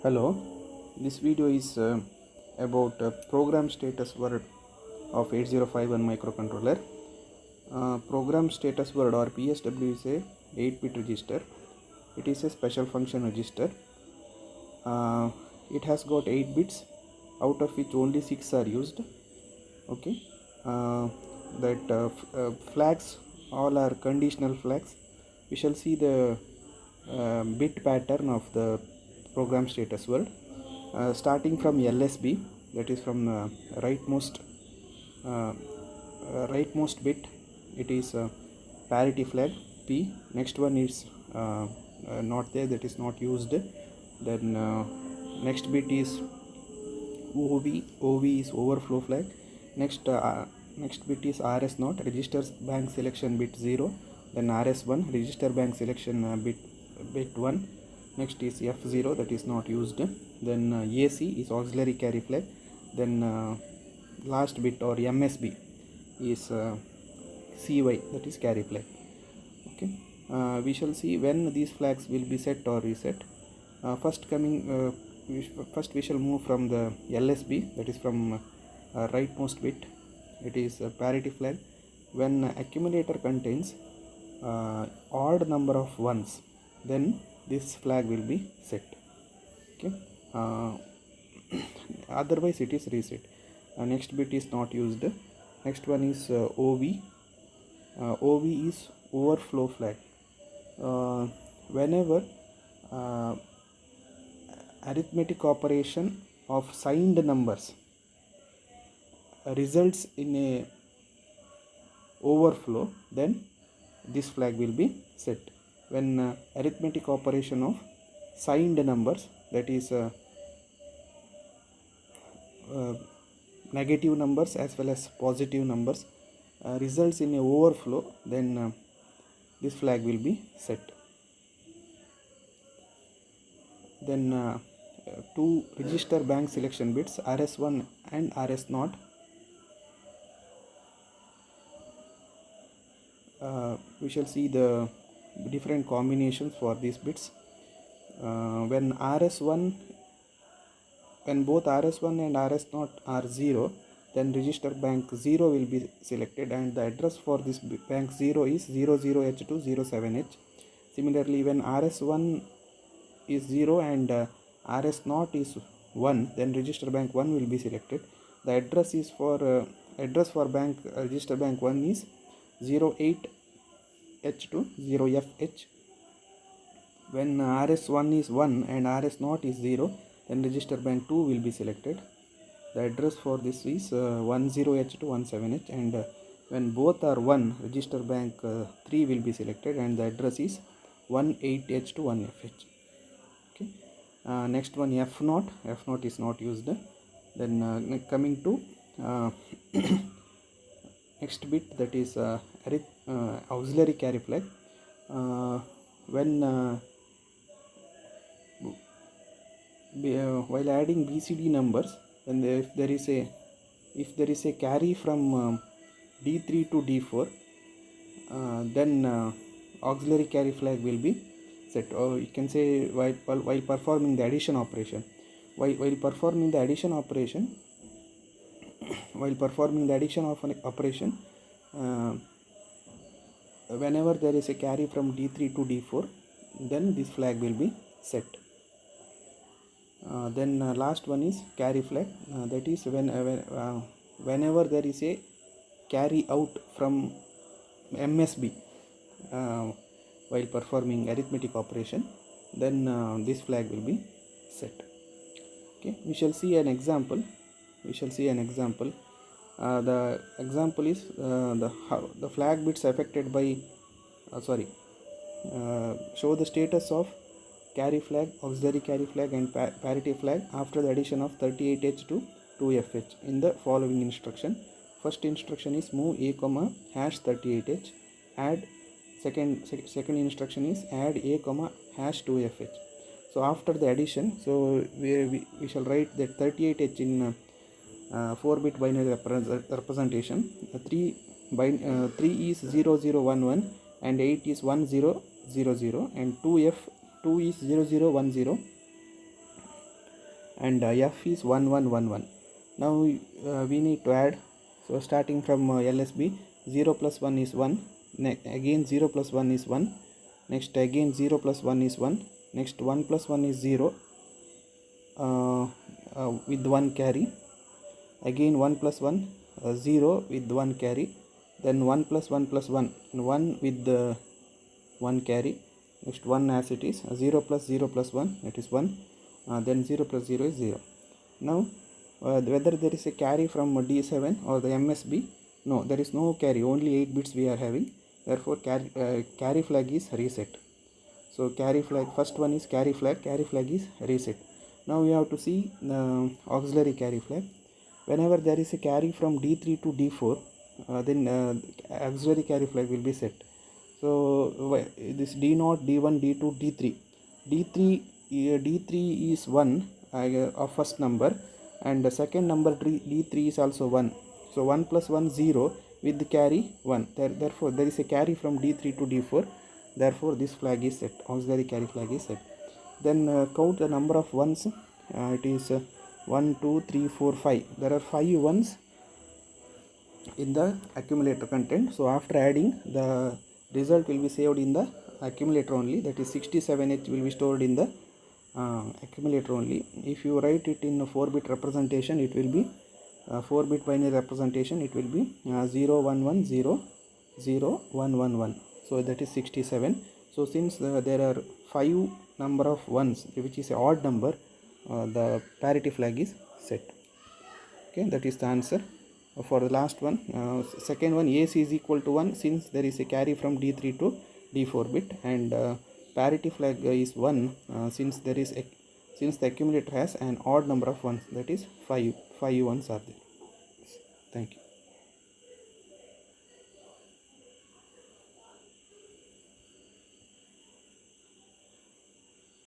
Hello, this video is about program status word of 8051 microcontroller. Program status word or PSW is a 8-bit register. It is a special function register. It has got 8 bits, out of which only 6 are used. Okay, flags all are conditional flags. We shall see the bit pattern of the program status word. Starting from LSB, that is from uh, rightmost bit, it is parity flag P. Next one is not there, that is not used. Then next bit is OV is overflow flag. Next bit is RS not, register bank selection bit 0. Then RS1, register bank selection bit 1. Next is F0, that is not used. Then AC is auxiliary carry flag. Then last bit or MSB is CY, that is carry flag. Okay, we shall see when these flags will be set or reset. First we shall move from the LSB, that is from rightmost bit. It is a parity flag. When accumulator contains odd number of ones, then this flag will be set. Okay, otherwise it is reset. Next bit is not used. Next one is OV. OV is overflow flag. Whenever arithmetic operation of signed numbers results in a overflow, then this flag will be set. When arithmetic operation of signed numbers, that is negative numbers as well as positive numbers, results in a overflow, then this flag will be set. Then two register bank selection bits, RS1 and RS0. We shall see the different combinations for these bits. When both RS1 and RS0 are 0, then register bank 0 will be selected, and the address for this bank 0 is 00H207H. Similarly, when RS1 is 0 and RS0 is 1, then register bank 1 will be selected. The address is for bank register bank 1 is 08H2 When RS1 is 1 and RS0 is 0, then register bank 2 will be selected. The address for this is 10H217H, and when both are 1, register bank 3 will be selected, and the address is 18H2 1FH. Okay. Next one, F0 is not used. Then coming to next bit, that is auxiliary carry flag. While adding BCD numbers, and if there is a carry from D3 to D4, then auxiliary carry flag will be set. Or you can say while performing the addition operation. While performing the addition operation, whenever there is a carry from D3 to D4, then this flag will be set. Then last one is carry flag. That is whenever there is a carry out from MSB while performing arithmetic operation, then this flag will be set. Okay, we shall see an example. The example is the flag bits affected by show the status of carry flag, auxiliary carry flag, and parity flag after the addition of 38H to 2FH in the following instruction. First instruction is move A, #38H. Add second instruction is add A, #2FH. So after the addition, so we shall write that 38H in 4-bit binary representation. 3 is 0011 and 8 is 1000, and 2 is 0010 and F is 1111. Now we need to add. So starting from LSB, 0 plus 1 is 1, again 0 plus 1 is 1, next again 0 plus 1 is 1, next 1 plus 1 is 0 with 1 carry, again 1 plus 1 0 with 1 carry, then 1 plus 1 plus 1 1 with 1 carry, next 1 as it is, 0 plus 0 plus 1, that is 1, then 0 plus 0 is 0. Now whether there is a carry from D7 or the MSB, no, there is no carry, only 8 bits we are having, therefore carry flag is reset. So carry flag, first one is carry flag is reset. Now we have to see auxiliary carry flag. Whenever there is a carry from D3 to D4, then auxiliary carry flag will be set. So this D0, D1, D2, D3. D3 is 1 of first number, and the second number D3 is also 1. So 1 plus 1 0 with the carry 1. Therefore there is a carry from D3 to D4. Therefore this flag is set, auxiliary carry flag is set. Then count the number of ones. It is 1, 2, 3, 4, 5. There are 5 ones in the accumulator content. So after adding, the result will be saved in the accumulator only, that is 67H will be stored in the accumulator only. If you write it in a 4-bit representation, it will be 4-bit binary representation, it will be 0 1 1 0 0 1 1 1. So that is 67. So since there are 5 number of ones, which is an odd number, the parity flag is set. Okay, that is the answer for the last one. Second one, AC is equal to 1, since there is a carry from D3 to D4 bit, and parity flag is 1 since the accumulator has an odd number of ones, that is 5 ones are there. Thank you.